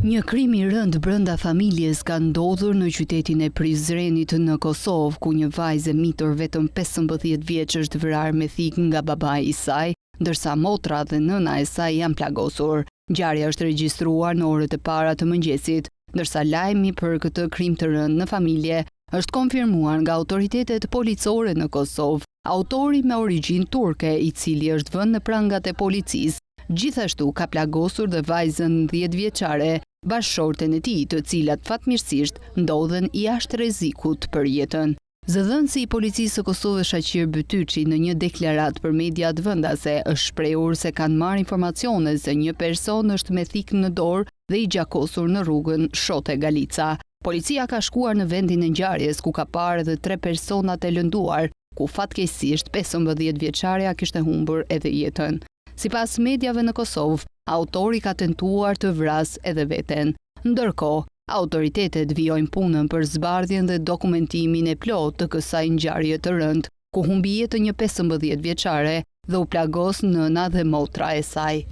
Një krim I rënd brenda familjes ka ndodhur në qytetin e Prizrenit në Kosovë, ku një vajzë e mitur vetëm 15 vjeç është vrarë me thik nga babai I saj, ndërsa motra dhe nëna e saj janë plagosur. Ngjarja është regjistruar në orët e para të mëngjesit, ndërsa lajmi për këtë krim të rënd në familje është konfirmuar nga autoritetet policore në Kosovë. Autori me origjinë turke, I cili është vënë në prangat e policisë, gjithashtu ka plagosur dhe vajzën 10 vjeçare, bashkëshorten e tij, të cilat fatmirësisht ndodhen jashtë rrezikut për jetën. Zëdhënësi I policisë së Kosovës Shaqir Bytyçi në një deklaratë për mediat vendase është shprehur se kanë marrë informacione se një person është me thik në dorë dhe I gjakosur në rrugën Shote Galica. Policia ka shkuar në vendin e ngjarjes, ku ka parë edhe 3 persona të lënduar, ku fatkeqësisht 15 vjeçareja kishte humbur edhe jetën. Sipas mediave në Kosovë, autori ka tentuar të vrasë edhe veten. Ndërkohë, autoritetet vijojnë punën për zbardhjen dhe dokumentimin e plotë të kësaj ngjarje të rëndë, ku humbi jetën një 15 vjeçare dhe u plagos nëna dhe motra e saj.